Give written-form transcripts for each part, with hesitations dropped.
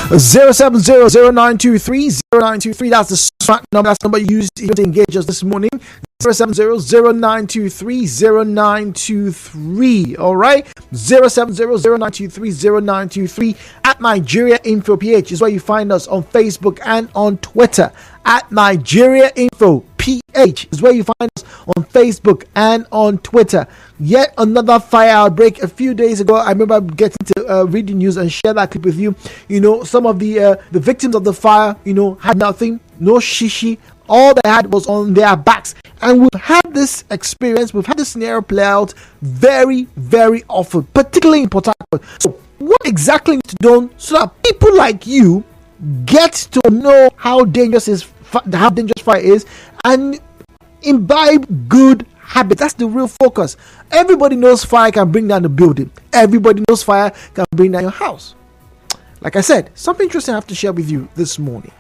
07009230923. That's the smart number. That's the number you use to engage us this morning. 07009230923. All right, 07009230923. At Nigeria Info PH is where you find us on Facebook and on Twitter. At Nigeria Info PH is where you find us on Facebook and on Twitter. Yet another fire outbreak a few days ago. I remember getting to read the news and share that clip with you. You know, some of the victims of the fire, you know, had nothing, no shishi. All they had was on their backs. And we've had this experience, we've had this scenario play out very, very often, particularly in Port Harcourt. So what exactly needs to be done so that people like you get to know how dangerous fire is and imbibe good habits? That's the real focus. Everybody knows fire can bring down the building. Everybody knows fire can bring down your house. Like I said, something interesting I have to share with you this morning.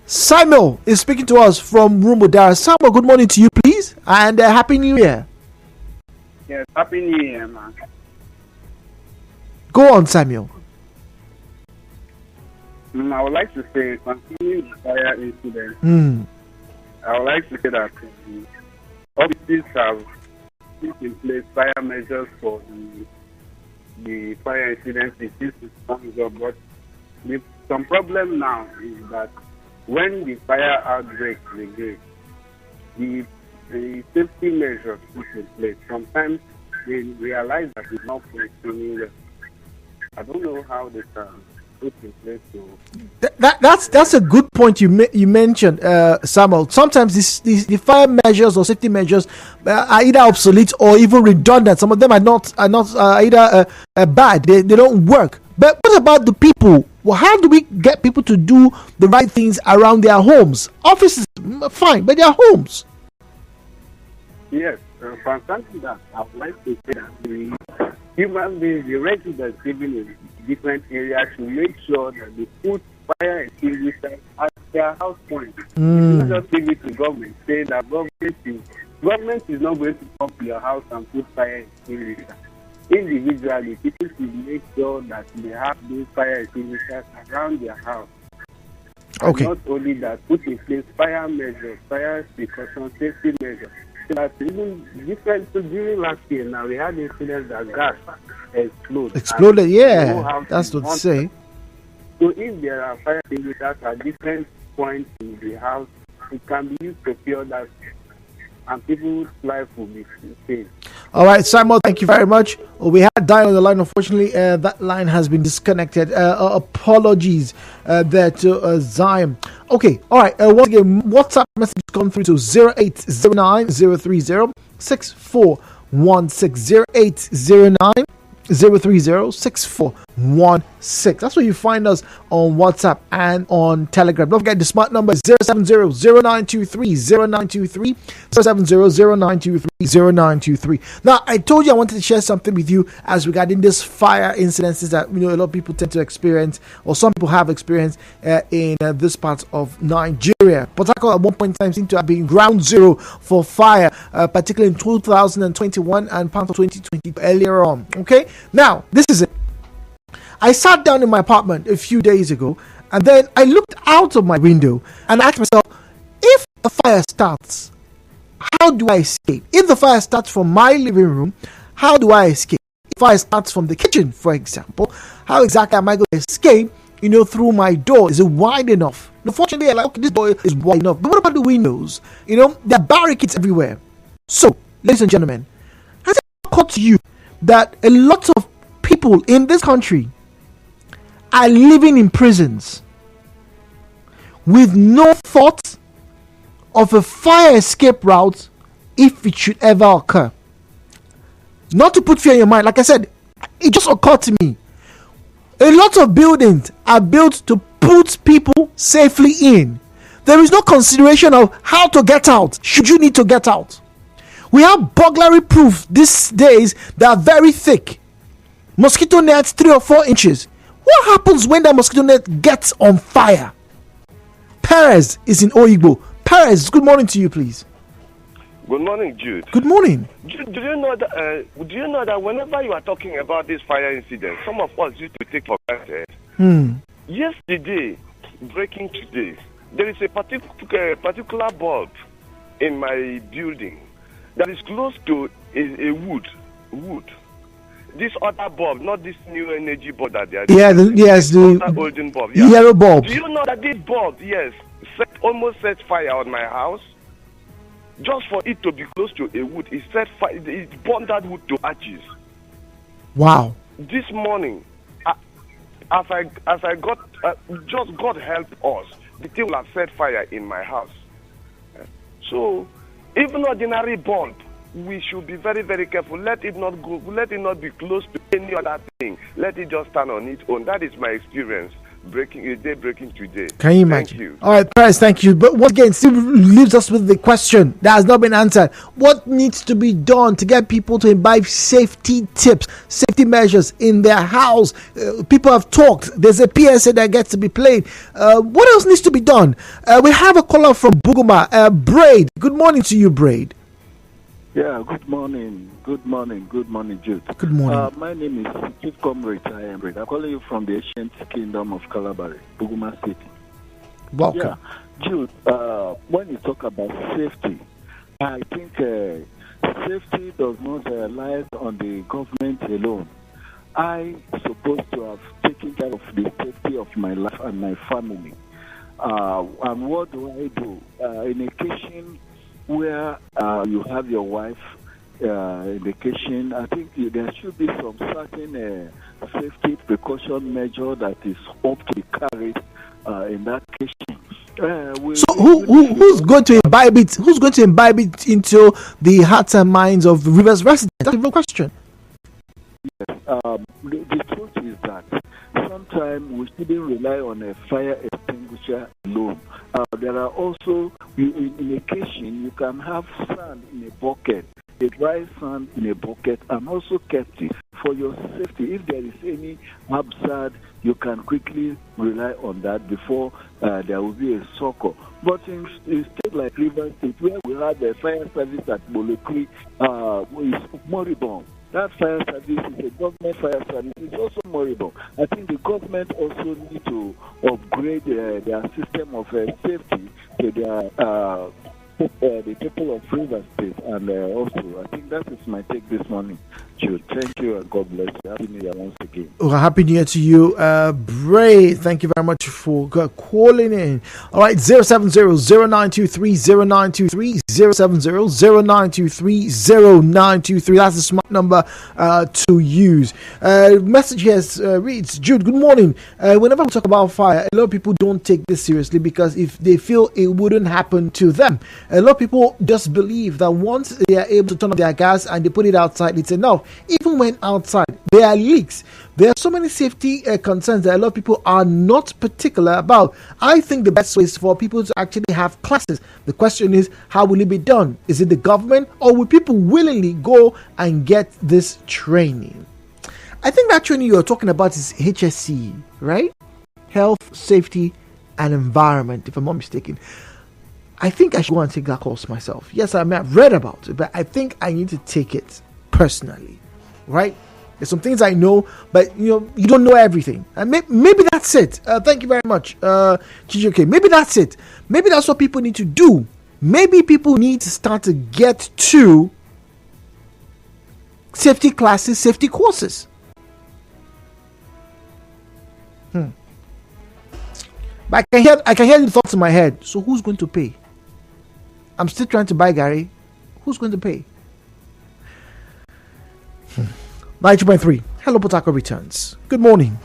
Samuel is speaking to us from Rumodara. Samuel, good morning to you, please, and Happy New Year. Yes, Happy New Year, man. Go on, Samuel. I would like to say, continuing the fire incident, I would like to say that offices have put in place fire measures for the fire incident. It is comes up, but some problem now is that when the fire outbreaks begin, the safety measures put in place, sometimes they realize that it's not functioning well. I don't know how they can put in place to... That's a good point you mentioned, Samuel. Sometimes the fire measures or safety measures are either obsolete or even redundant. Some of them are not either bad. They don't work. But what about the people? Well, how do we get people to do the right things around their homes? Offices, fine, but their homes. Yes, concerning that, I would like to say that the human beings, the residents living in different areas, should make sure that they put fire extinguishers at their house point. You just give it to government, say that government is not going to come to your house and put fire extinguishers. Individually, people should make sure that they have those fire extinguishers around their house. Okay. And not only that, put in place fire measures, fire precaution, safety measures. So that even different, so during last year, now we had incidents that gas exploded. Yeah, that's what to say. So if there are fire extinguishers at different points in the house, it can be used to cure that, and people's life will be saved. All right, Simon, thank you very much. We had dial on the line. Unfortunately, that line has been disconnected. Apologies there to Zion. Okay, all right. Once again, WhatsApp message come through to 0809 030 6416 0809 030-6416. That's where you find us on WhatsApp and on Telegram. Don't forget the smart number is 070-0923-0923 070-0923-0923. Now, I told you I wanted to share something with you as regarding this fire incidences that a lot of people tend to experience, or some people have experienced in this part of Nigeria. Port Harcourt at one point in time seemed to have been ground zero for fire, particularly in 2021 and part of 2020 earlier on. Okay, now this is it. I sat down in my apartment a few days ago, and then I looked out of my window and asked myself, if a fire starts, how do I escape? If the fire starts from my living room, how do I escape? If fire starts from the kitchen, for example, how exactly am I going to escape, through my door? Is it wide enough? Unfortunately, I'm like, okay, this door is wide enough. But what about the windows? There are barricades everywhere. So, ladies and gentlemen, has it occurred to you that a lot of people in this country are living in prisons with no thought of a fire escape route if it should ever occur? Not to put fear in your mind, like I said, it just occurred to me. A lot of buildings are built to put people safely in. There is no consideration of how to get out should you need to get out. We have burglary proof these days that are very thick. Mosquito nets 3 or 4 inches. What happens when that mosquito net gets on fire? Perez is in Oyigbo. Perez, good morning to you, please. Good morning, Jude. Good morning. Jude, do you know that whenever you are talking about this fire incident, some of us used to take for granted Yesterday, breaking today, there is a particular bulb in my building that is close to a wood. Wood. This other bulb, not this new energy bulb that they are Yeah, using. yes, the Other olden bulb. Yeah. yellow bulb. Do you know that this bulb, yes, almost set fire on my house? Just for it to be close to a wood, it set fire. It burned that wood to ashes. Wow. This morning, as I got, just God help us, the thing will have set fire in my house. So, even ordinary bulb, we should be very, very careful. Let it not go. Let it not be close to any other thing. Let it just stand on its own. That is my experience. Breaking today. Can you imagine? Thank you. All right, Perez, thank you. But once again, still leaves us with the question that has not been answered. What needs to be done to get people to imbibe safety tips, safety measures in their house? People have talked. There's a PSA that gets to be played. What else needs to be done? We have a caller from Buguma. Braid. Good morning to you, Braid. Yeah, good morning, Jude. Good morning. My name is Chief Comrade. I am Braid. I'm calling you from the ancient kingdom of Calabari, Buguma City. Welcome. Yeah, Jude, when you talk about safety, I think safety does not lie on the government alone. I supposed to have taken care of the safety of my life and my family. And what do I do? In a kitchen where you have your wife in the kitchen, I think there should be some certain safety precaution measure that is up to be carried in that kitchen. So who's going to imbibe it? Who's going to imbibe it into the hearts and minds of Rivers residents? That's the real question. Yes. The truth is that sometimes we shouldn't rely on a fire extinguisher alone. There are also, in a kitchen, you can have sand in a bucket, a dry sand in a bucket, and also kept it for your safety. If there is any hazard, you can quickly rely on that before there will be a succor. But in state like Rivers State, where we have the fire service at Molokri, is moribund. That fire service is a government fire service. It's also moribund. I think the government also need to upgrade their system of safety to the people of Rivers State. And also, I think that is my take this morning. Jude, thank you and God bless you. Happy New Year once again. Well, Happy New Year to you, Bray. Thank you very much for calling in. All right, 070-0923-0923, 070-0923-0923. That's the smart number to use. Message here reads, Jude, good morning. Whenever we talk about fire, a lot of people don't take this seriously because if they feel it wouldn't happen to them. A lot of people just believe that once they are able to turn on their gas and they put it outside, it's enough. Even when outside, there are leaks. There are so many safety concerns that a lot of people are not particular about. I think the best way is for people to actually have classes. The question is, how will it be done? Is it the government, or will people willingly go and get this training? I think that training you're talking about is HSC, right? Health, Safety, and Environment, if I'm not mistaken. I think I should go and take that course myself. Yes, I may have read about it, but I think I need to take it personally, right? There's some things I know, but you don't know everything. And maybe that's it. Thank you very much, Chijoke. Maybe that's it. Maybe that's what people need to do. Maybe people need to start to get to safety classes, safety courses. But I can hear the thoughts in my head. So who's going to pay? I'm still trying to buy Gary. Who's going to pay? 92.3. Hello, Potako returns. Good morning.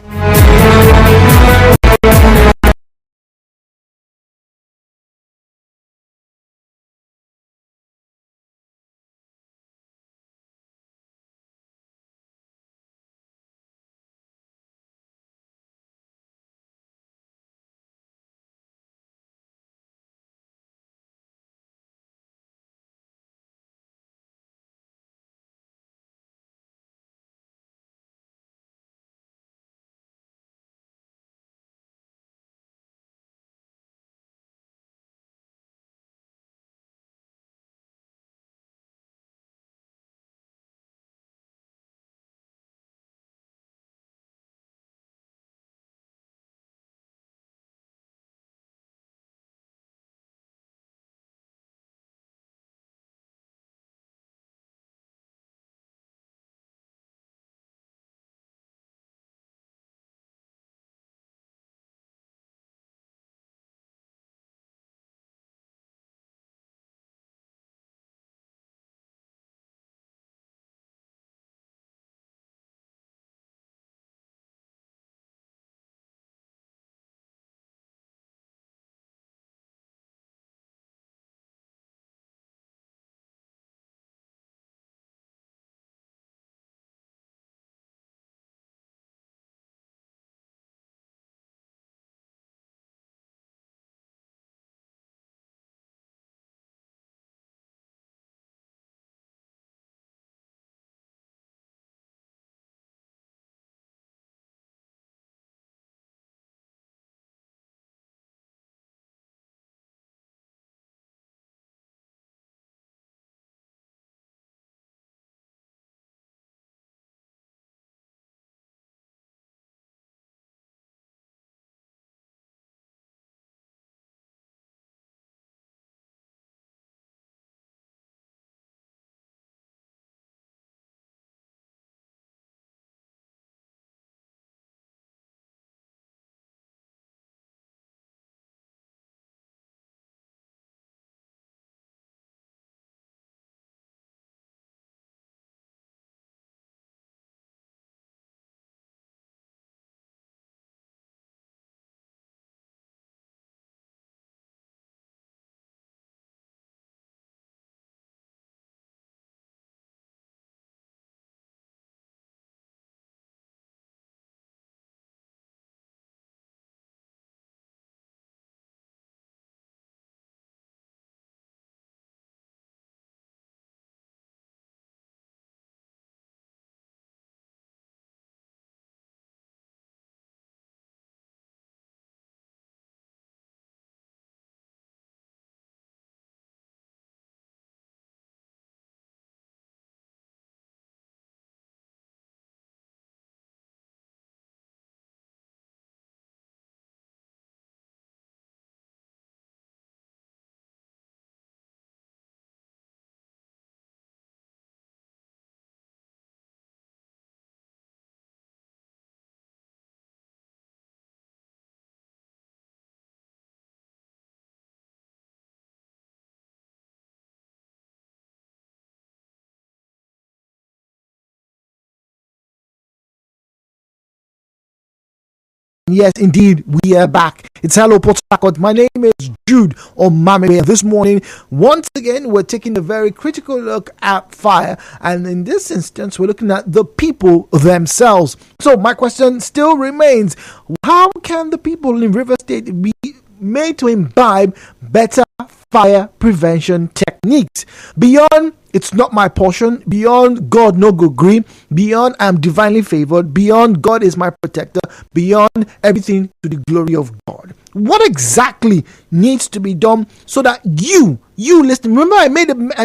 Yes, indeed, we are back. It's Hello Port Harcourt. My name is Jude Omamebe. This morning, once again, we're taking a very critical look at fire. And in this instance, we're looking at the people themselves. So my question still remains, how can the people in River State be made to imbibe better fire prevention techniques beyond it's not my portion, beyond God no go green, beyond I'm divinely favored, beyond God is my protector, beyond everything to the glory of God? What exactly needs to be done so that you listen? Remember, I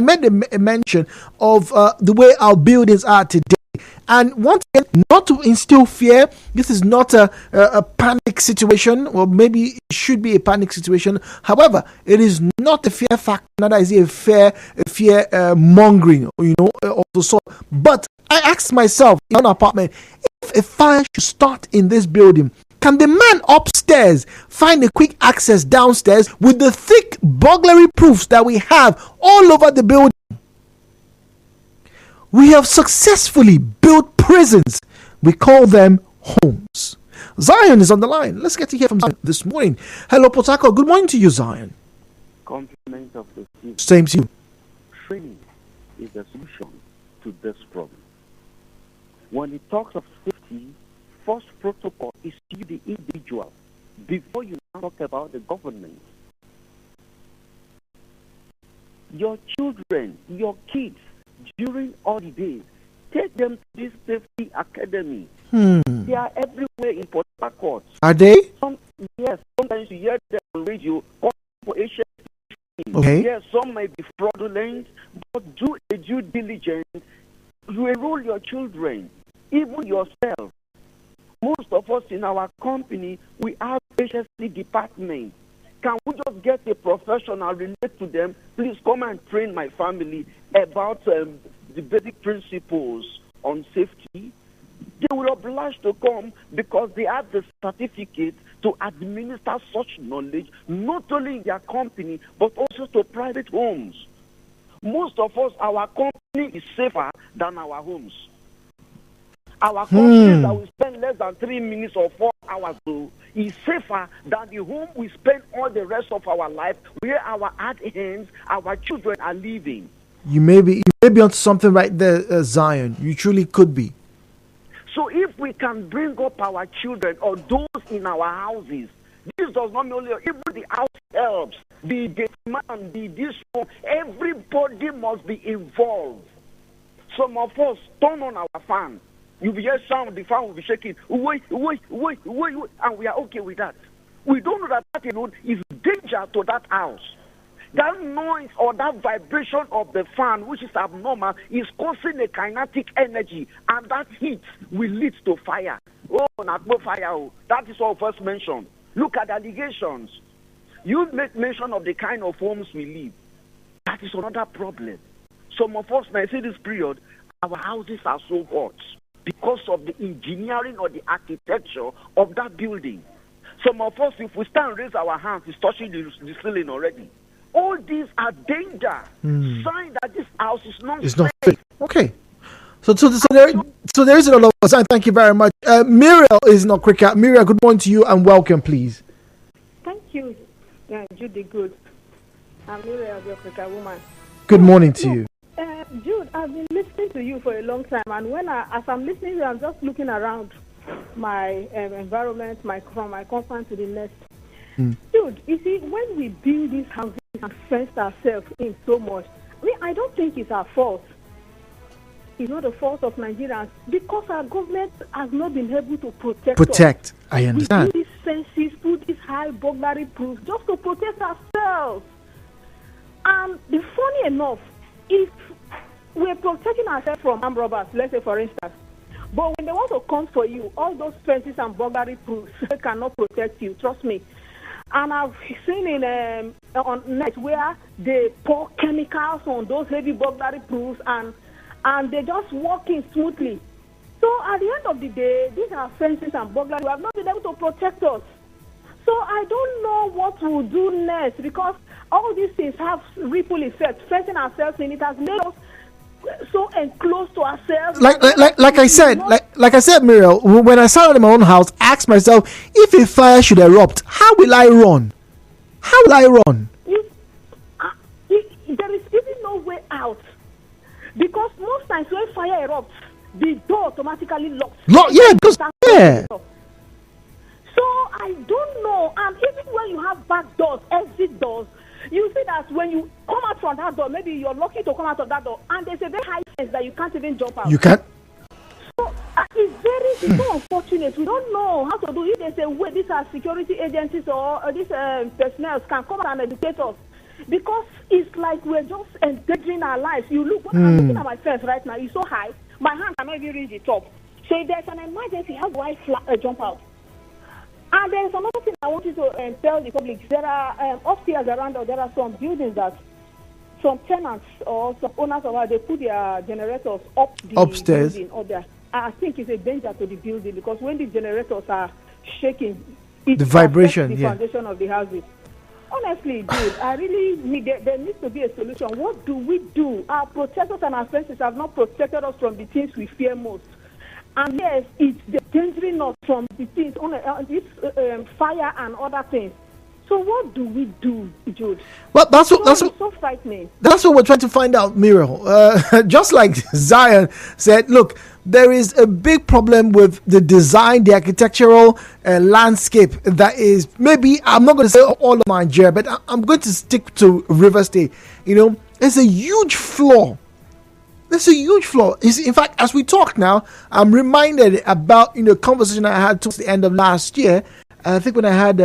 made a mention of the way our buildings are today. And once again, not to instill fear, this is not a panic situation, or maybe it should be a panic situation. However, it is not a fear factor, neither is it a fear mongering, of the sort. But I asked myself in an apartment, if a fire should start in this building, can the man upstairs find a quick access downstairs with the thick burglary proofs that we have all over the building? We have successfully built prisons. We call them homes. Zion is on the line. Let's get to hear from Zion this morning. Hello, Port Harcourt. Good morning to you, Zion. Compliments of the team. Same to you. Training is the solution to this problem. When it talks of safety, first protocol is you, the individual, before you talk about the government. Your children, your kids, during holidays, take them to this safety academy. They are everywhere in Port Harcourt. Are they? Yes, sometimes you hear them on radio, for Asian. Okay. Yes, some may be fraudulent, but do a due diligence. You enroll your children, even yourself. Most of us in our company, we have HSC department. Can we just get a professional, relate to them? Please come and train my family about the basic principles on safety. They will oblige to come because they have the certificate to administer such knowledge, not only in their company, but also to private homes. Most of us, our company is safer than our homes. Our company that we spend less than 3 minutes or 4 hours is safer than the home we spend all the rest of our life, where our hard hands, our children are living. You may be onto something right there, Zion. You truly could be. So if we can bring up our children or those in our houses, this does not mean only even the house helps, the man, this one, everybody must be involved. Some of us turn on our fan. You will hear sound, the fan will be shaking. Wait, and we are okay with that. We don't know that alone is danger to that house. That noise or that vibration of the fan, which is abnormal, is causing a kinetic energy, and that heat will lead to fire. Oh, not no fire. Oh. That is what first mentioned. Look at the allegations. You make mention of the kind of homes we live. That is another problem. Some of us may say this period, our houses are so hot because of the engineering or the architecture of that building. Some of us, if we stand and raise our hands, it's touching the ceiling already. All these are danger. Sign that this house is not safe. Okay. So there is a lot of sign. Thank you very much. Muriel is not quicker. Muriel, good morning to you and welcome, please. Thank you, Judy. Good. I'm Muriel, the Africa woman. Good morning to you. Jude, I've been listening to you for a long time, and as I'm listening to you, I'm just looking around my environment, from my compound to the next. Dude, you see, when we build these houses and fence ourselves in so much, I don't think it's our fault. It's not the fault of Nigerians because our government has not been able to protect us. I understand. We do these fences, put these high burglary proofs just to protect ourselves. And the funny enough, if we're protecting ourselves from armed robbers, let's say for instance, but when they want to come for you, all those fences and burglary proofs cannot protect you. Trust me. And I've seen on net where they pour chemicals on those heavy burglary proofs and they just walking smoothly. So at the end of the day, these are fences and burglary. We have not been able to protect us. So I don't know what we'll do next because all these things have ripple effects. Fencing ourselves in, it has made us so enclosed to ourselves. Like I said, Muriel, when I sat in my own house, asked myself, if a fire should erupt, how will I run? There is even no way out, because most times when fire erupts, the door automatically locks. Yeah. So I don't know. And even when you have back doors, exit doors, you see that when you come out from that door, maybe you're lucky to come out of that door, and there's a very high fence that you can't even jump out. You can't. So it's so unfortunate. We don't know how to do it. There's a way these are security agencies or these personnel can come and educate us, because it's like we're just endangering our lives. You look, I'm looking at my fence right now. It's so high. My hand cannot even reach the top. So if there's an emergency, how do I jump out? And there's another thing I want you to tell the public. There are upstairs around, there are some buildings that some tenants or some owners of ours, they put their generators up the upstairs building or there. I think it's a danger to the building, because when the generators are shaking, it the vibration, affects the foundation of the houses. Honestly, dude, I really need there needs to be a solution. What do we do? Our protectors and our fences have not protected us from the things we fear most. And yes, it's endangering us from the things on this fire and other things. So what do we do, Jude? Well, that's so frightening. That's what we're trying to find out, Muriel. Just like Zion said, look, there is a big problem with the design, the architectural landscape that is, maybe, I'm not going to say all of Nigeria, but I'm going to stick to River State. There's a huge flaw. In fact, as we talk now, I'm reminded about a conversation I had towards the end of last year. I think when I had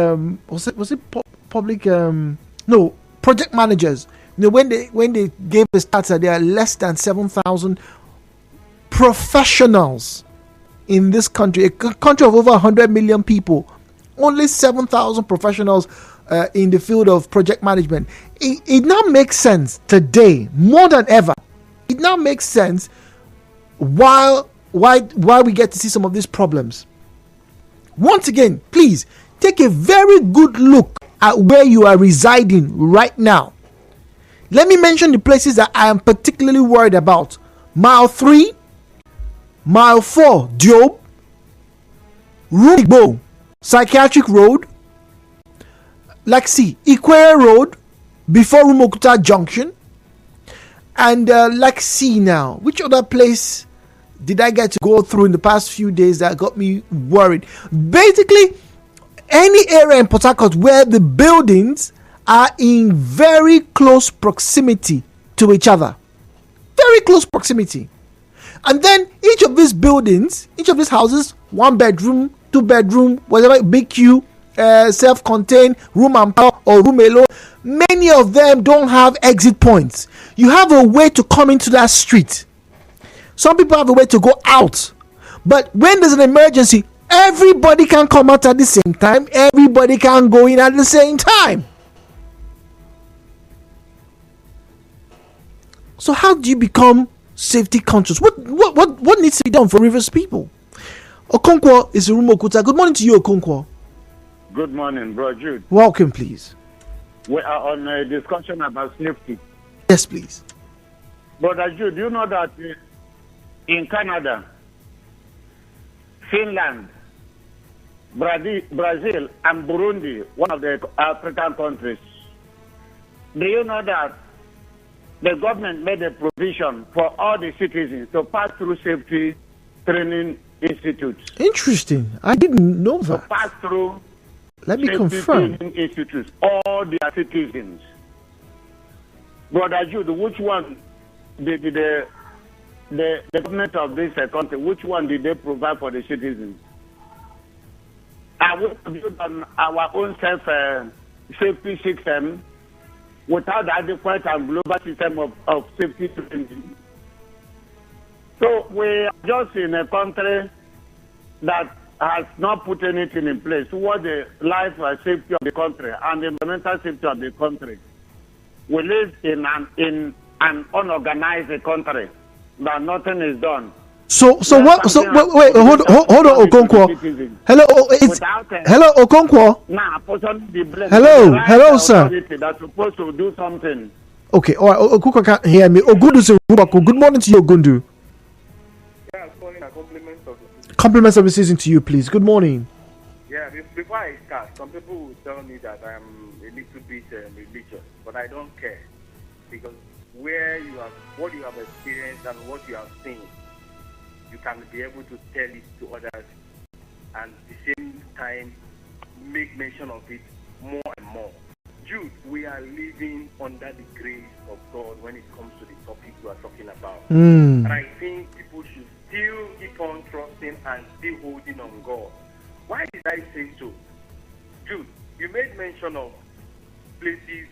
was it public project managers. When they gave the stats that there are less than 7,000 professionals in this country, a country of over 100 million people. Only 7,000 professionals in the field of project management. It now makes sense today more than ever. It now makes sense why we get to see some of these problems. Once again, please take a very good look at where you are residing right now. Let me mention the places that I am particularly worried about. Mile 3, Mile 4, Diob, Rumigbo, Psychiatric Road, Lexi, Ikwere Road, before Rumokuta Junction, and let's see now, which other place did I get to go through in the past few days that got me worried? Basically, any area in Port Harcourt where the buildings are in very close proximity to each other. Very close proximity. And then each of these buildings, each of these houses, 1 bedroom, 2 bedroom, whatever, BQ, self-contained, room and power or room alone, many of them don't have exit points. You have a way to come into that street. Some people have a way to go out. But when there's an emergency, everybody can come out at the same time. Everybody can go in at the same time. So how do you become safety conscious? What needs to be done for Rivers people? Okonkwo is Rumokuta. Good morning to you, Okonkwo. Good morning, Bro Jude. Welcome, please. We are on a discussion about safety. Yes, please. Brother Jude, do you know that in Canada, Finland, Brazil, and Burundi, one of the African countries, do you know that the government made a provision for all the citizens to pass through safety training institutes? Interesting. I didn't know that. To pass through Let me confirm. Training institutes, all their citizens. Brother Jude, which one did the government of this country, which one did they provide for the citizens? Are we build on our own safety system without the adequate and global system of safety training? So we are just in a country that has not put anything in place towards the life and safety of the country and the environmental safety of the country. We live in an unorganized country that nothing is done. So what? So wait, hold on, Okonkwo. Hello, Okonkwo. Now, hello, sir. That's supposed to do something. Okay, all right. Okuko can't hear me. Ogundu say Rubako. Good morning to you, Ogundu. Yeah, I'm calling a compliment of the season. Compliments of the season to you, please. Good morning. Yeah, before I start, some people will tell me that I'm a little bit religious, but I don't care, because what you have experienced and what you have seen, you can be able to tell it to others, and at the same time make mention of it more and more. Jude, we are living under the grace of God when it comes to the topic we are talking about. And I think people should still keep on trusting and still holding on God. Why did I say so? Jude, you made mention of places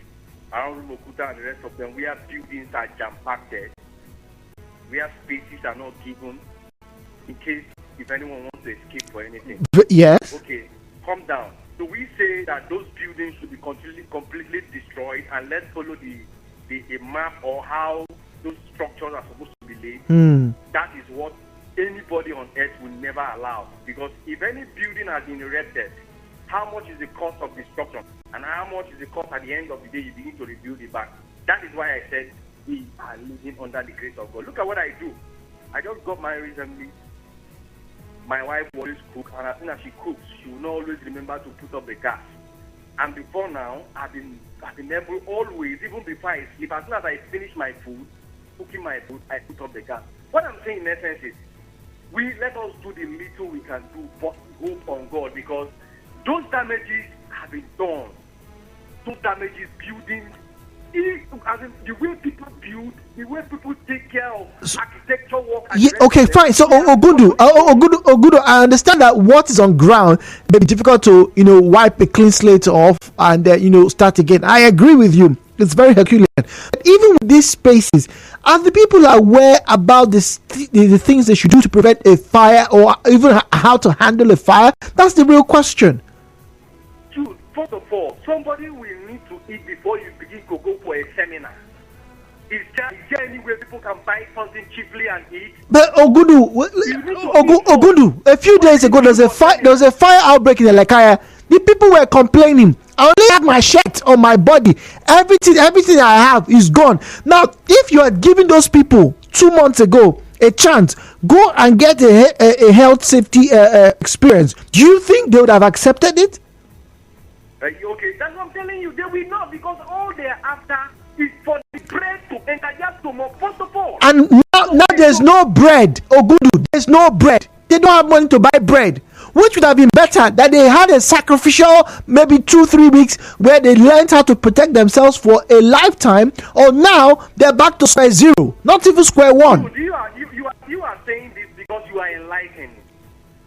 around Mokuta and the rest of them where buildings are jam-packed, where spaces are not given in case if anyone wants to escape or anything. Yes. Okay, calm down. So we say that those buildings should be completely destroyed, and let's follow the map or how those structures are supposed to be laid. That is what anybody on earth will never allow. Because if any building has been erected, how much is the cost of destruction? And how much is the cost at the end of the day you begin to rebuild it back? That is why I said we are living under the grace of God. Look at what I do. I just got married recently. My wife will always cook, and as soon as she cooks, she will not always remember to put up the gas. And before now, I've been able always, even before I sleep, as soon as I finish my food, cooking my food, I put up the gas. What I'm saying in essence is, let us do the little we can do, but hope on God, because those damages have been done. Those damages, buildings, as in the way people build, the way people take care of architecture work. Yeah, okay, fine. So Ogundu, I understand that what is on ground may be difficult to wipe a clean slate off and start again. I agree with you. It's very Herculean. But even with these spaces, are the people aware about the things they should do to prevent a fire, or even how to handle a fire? That's the real question. Dude, first of all, somebody will need to eat before you begin to go for a seminar. Is there any way people can buy something cheaply and eat? But Ogundu, a few days ago there was a fire outbreak in Elekaya. The people were complaining. I only have my shirt on my body. Everything I have is gone. Now, if you had given those people 2 months ago a chance, go and get a health safety experience, do you think they would have accepted it? Okay, that's what I'm telling you. They will not, because all they're after is for the bread to enter their stomach, first of all. And now there's no bread. Ogundu, there's no bread. They don't have money to buy bread, which would have been better that they had a sacrificial maybe 2-3 weeks where they learned how to protect themselves for a lifetime. Or now they're back to square zero, not even square one. You are saying this because you are enlightened.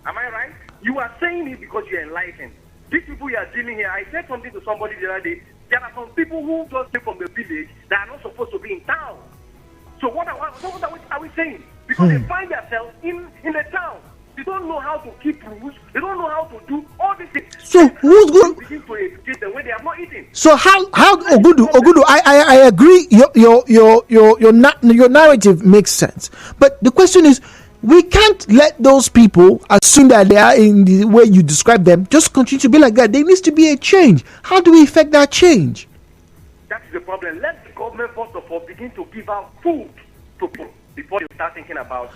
Am I right? You are saying it because you are enlightened. These people you are dealing here, I said something to somebody the other day. There are some people who just came from the village that are not supposed to be in town. So what are we saying? Because they find themselves in the town. They don't know how to keep rules. They don't know how to do all these things. So who's going to begin to educate them when they have not eaten? So how Ogundu, I agree. Your narrative makes sense, but the question is, we can't let those people assume that they are in the way you describe them just continue to be like that. There needs to be a change. How do we effect that change? That's the problem. Let the government first of all begin to give out food to people before you start thinking about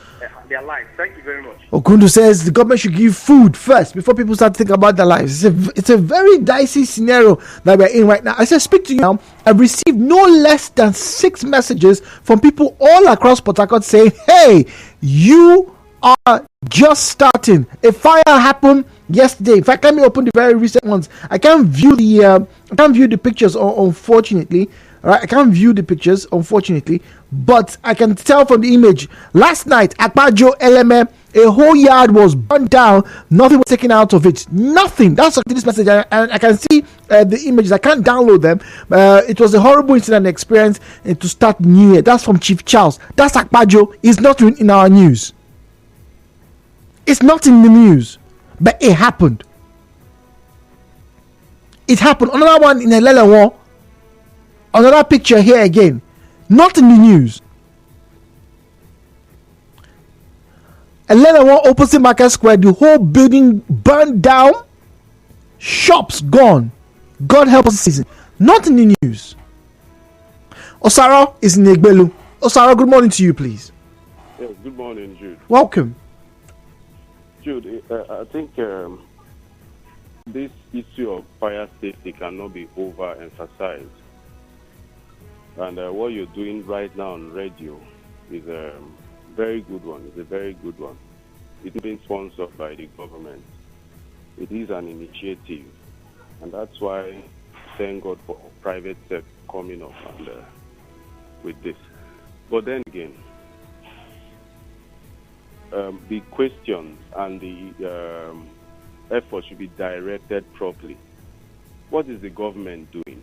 their lives. Thank you very much. Ogundu says the government should give food first before people start thinking about their lives. It's a very dicey scenario that we're in right now. As I speak to you now, I've received no less than 6 messages from people all across Port Harcourt saying, hey, you are just starting. A fire happened yesterday. In fact, let me open the very recent ones. I can't view the pictures, unfortunately. Right, I can't view the pictures, unfortunately, but I can tell from the image. Last night, Akpajo Eleme, a whole yard was burned down. Nothing was taken out of it. Nothing. That's this message, and I can see the images. I can't download them. It was a horrible incident experience, and to start new year. That's from Chief Charles. That's Akpajo. It's not in our news. It's not in the news, but it happened. It happened. Another one in Elelewon. Another picture here again, not in the news. Elena opposite Market Square, the whole building burned down, shops gone. God help us this season. Not in the news. Osaro is in Igbelu. Osaro, good morning to you, please. Yes, good morning, Jude. Welcome. Jude, I think this issue of fire safety cannot be overemphasized. And what you're doing right now on radio is a very good one. It's a very good one. It's being sponsored by the government. It is an initiative. And that's why, thank God for private sector coming up and, with this. But then again, the questions and the effort should be directed properly. What is the government doing?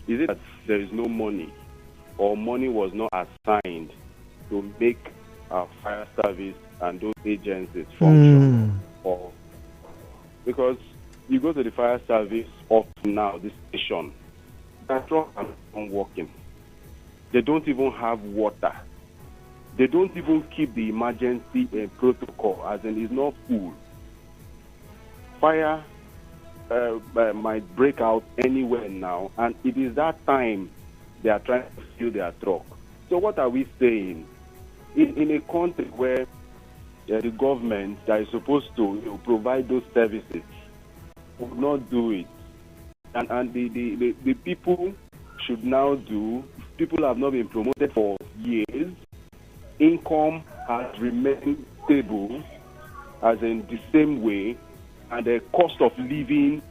Is it that there is no money, or money was not assigned to make our fire service and those agencies function? Or because you go to the fire service up now, the station, the trucks are not working. They don't even have water. They don't even keep the emergency protocol, as in it's not full. Fire might break out anywhere now, and it is that time they are trying to fill their truck. So what are we saying? In a country where the government that is supposed to provide those services will not do it, and the people should now do, people have not been promoted for years, income has remained stable, as in the same way, and the cost of living,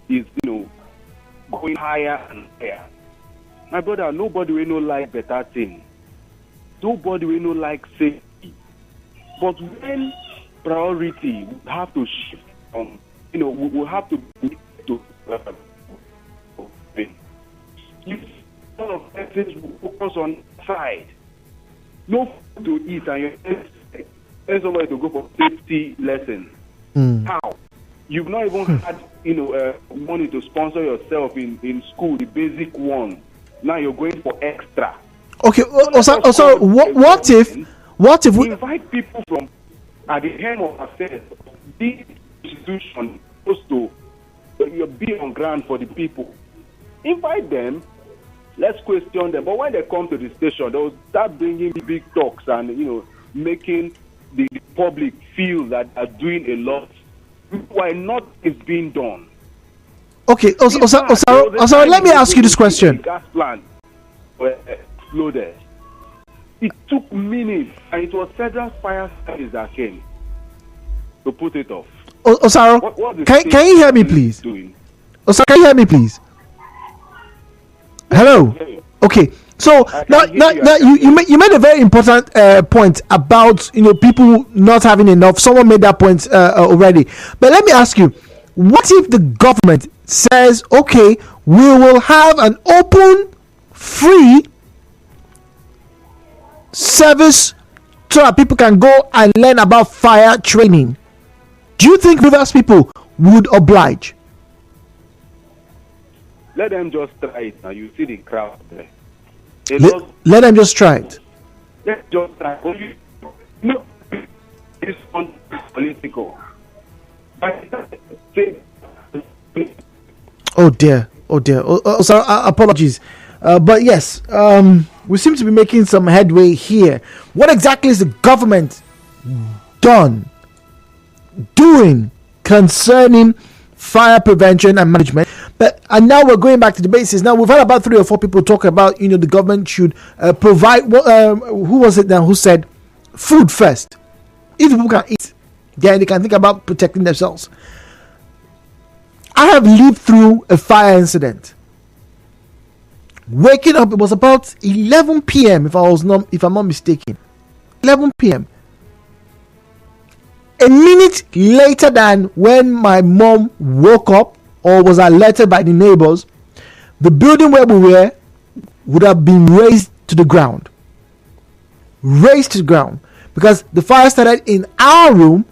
is, going higher and higher. My brother, nobody will not like better thing. Nobody will not like safety. But when priority we have to shift from, we will have to if all of things will focus on side. No food to eat, and you send somebody to go for safety lessons. How? You've not even had, money to sponsor yourself in school, the basic one. Now you're going for extra. Okay. Also, what if we invite people from at the helm of affairs? This institution supposed to be on ground for the people. Invite them. Let's question them. But when they come to the station, they'll start bringing big talks and making the public feel that they're doing a lot. Why not is being done? Okay, also, let me ask you this question. Gas plant were loaded. It took minutes, and it was federal fire service that came to put it off. Osaro, can you hear me, please? Osaro, can you hear me, please? Hello. Okay. So now you made a very important point about people not having enough. Someone made that point already. But let me ask you, what if the government says, okay, we will have an open, free service so that people can go and learn about fire training? Do you think Rivers people would oblige? Let them just try it now. You see the crowd there. Let them just try it. Let's just try. No, it's political. Oh dear. So apologies, but yes, we seem to be making some headway here. What exactly is the government doing concerning fire prevention and management? And now we're going back to the basis. Now we've had about 3 or 4 people talk about the government should provide. Who was it now who said food first? If people can eat, then they can think about protecting themselves. I have lived through a fire incident. Waking up, it was about 11 p.m. if I'm not mistaken. 11 p.m. A minute later than when my mom woke up or was alerted by the neighbors, the building where we were would have been razed to the ground. Because the fire started in our room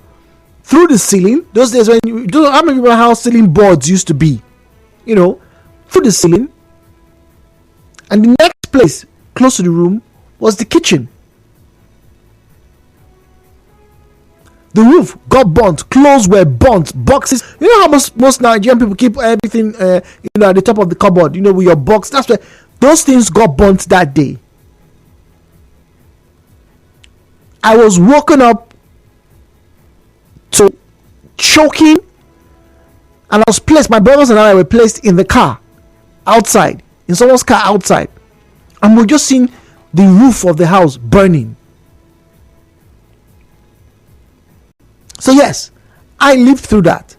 through the ceiling. Those days when you don't how many people how ceiling boards used to be, through the ceiling. And the next place close to the room was the kitchen. The roof got burnt, clothes were burnt, boxes. You know how most Nigerian people keep everything at the top of the cupboard, with your box. That's where Those things got burnt that day. I was woken up to choking, and I was placed, my brothers and I were placed in the car outside, in someone's car outside, and we're just seeing the roof of the house burning. So yes, I lived through that.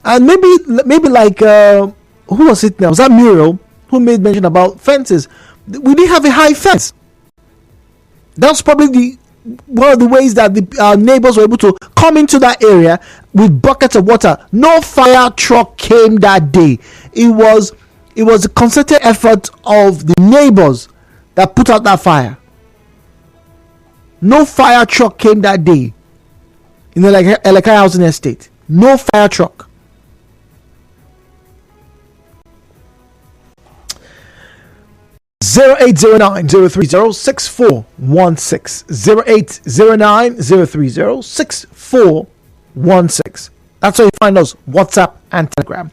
And maybe like who was it now? Was that Muriel who made mention about fences? We didn't have a high fence. That's probably one of the ways that our neighbors were able to come into that area with buckets of water. No fire truck came that day. It was a concerted effort of the neighbors that put out that fire. No fire truck came that day in the Elekai housing estate. No fire truck. Zero 0809-030-6416 0809-030-6416. That's where you find us. WhatsApp and Telegram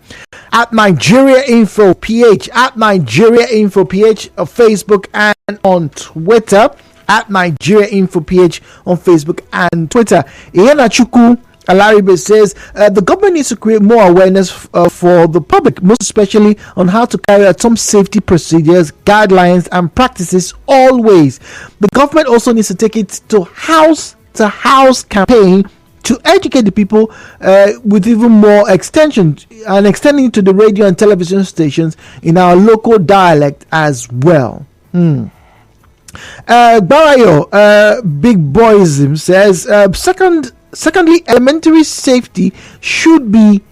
at Nigeria Info PH, at Nigeria Info PH on Facebook and on Twitter, at Nigeria Info PH on Facebook and Twitter. Iana Chuku Alaribe says the government needs to create more awareness for the public, most especially on how to carry out some safety procedures, guidelines, and practices always. The government also needs to take it to house campaign to educate the people with even more extension and extending it to the radio and television stations in our local dialect as well. Barayo Big Boyism says secondly, elementary safety should be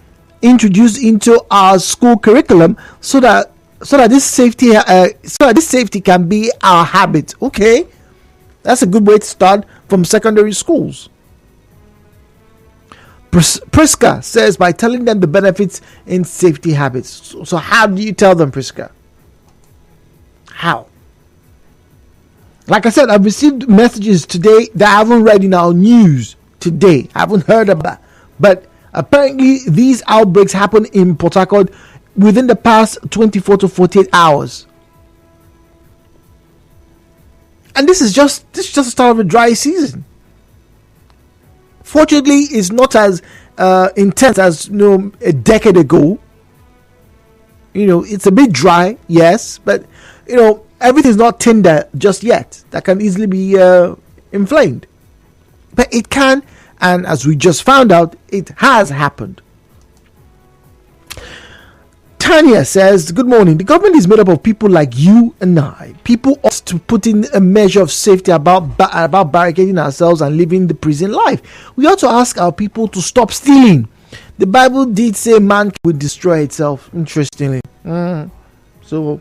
introduced into our school curriculum so that this safety can be our habit. Okay, that's a good way to start from secondary schools. Priska says by telling them the benefits in safety habits. So how do you tell them, Priska? How? Like I said, I've received messages today that I haven't read in our news today. I haven't heard about that. But apparently these outbreaks happen in Port Harcourt within the past 24 to 48 hours. And this is just the start of a dry season. Fortunately, it's not as intense as a decade ago. It's a bit dry, yes, but everything's not tender just yet. That can easily be inflamed. But it can, and as we just found out, it has happened. Tanya says, good morning. The government is made up of people like you and I. People ought to put in a measure of safety about barricading ourselves and living the prison life. We ought to ask our people to stop stealing. The Bible did say man would destroy itself, interestingly. So,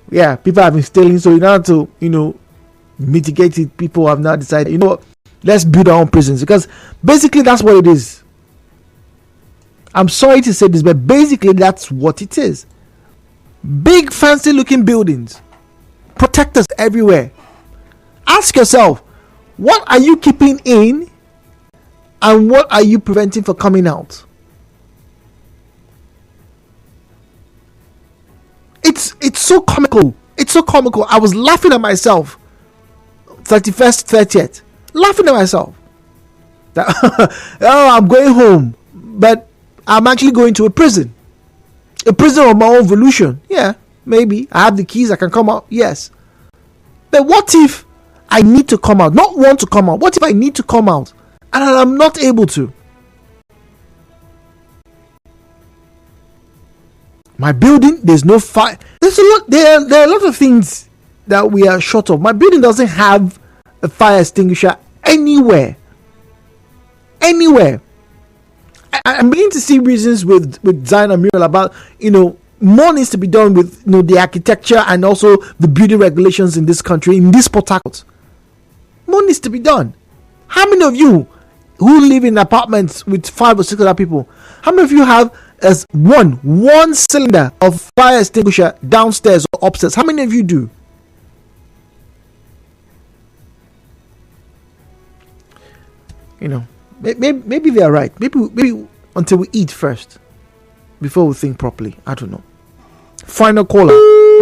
yeah, people have been stealing. So, in order to, mitigate it, people have now decided, let's build our own prisons. Because basically that's what it is. I'm sorry to say this, but basically that's what it is. Big fancy looking buildings, protectors everywhere. Ask yourself, what are you keeping in and what are you preventing from coming out? It's so comical. It's so comical. I was laughing at myself 31st, 30th, laughing at myself that I'm going home, but I'm actually going to a prison of my own volition. Yeah, maybe I have the keys, I can come out. Yes, but what if I need to come out, not want to come out? What if I need to come out and I'm not able to? My building, there's no fire. There are a lot of things that we are short of. My building doesn't have a fire extinguisher anywhere. I'm beginning to see reasons with Zion and Muriel about more needs to be done with the architecture and also the building regulations in this country, in this Port Harcourt. More needs to be done. How many of you who live in apartments with 5 or 6 other people, how many of you have as one cylinder of fire extinguisher downstairs or upstairs? How many of you do? Maybe they are right. Maybe until we eat first before we think properly. I don't know. Final caller.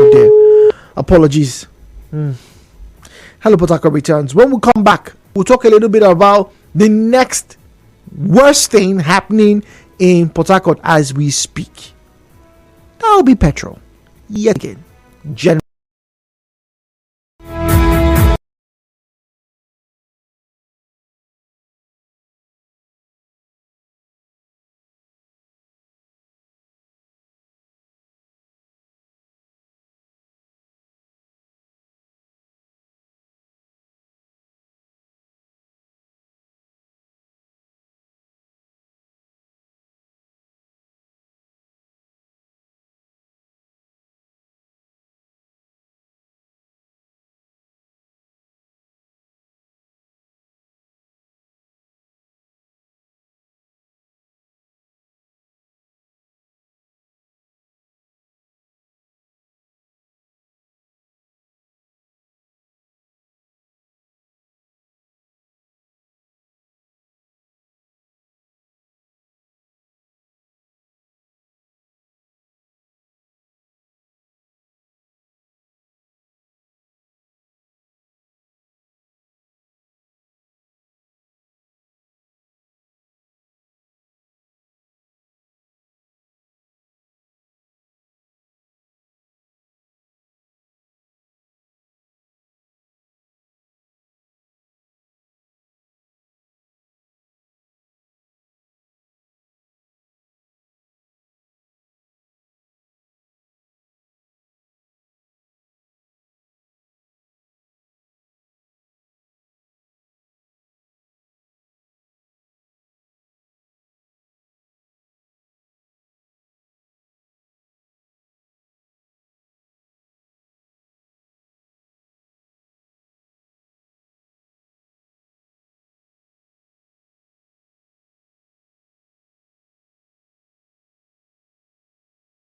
Oh dear. Apologies. Hello, Port Harcourt returns. When we come back, we'll talk a little bit about the next worst thing happening in Port Harcourt as we speak. That will be petrol. Yet again.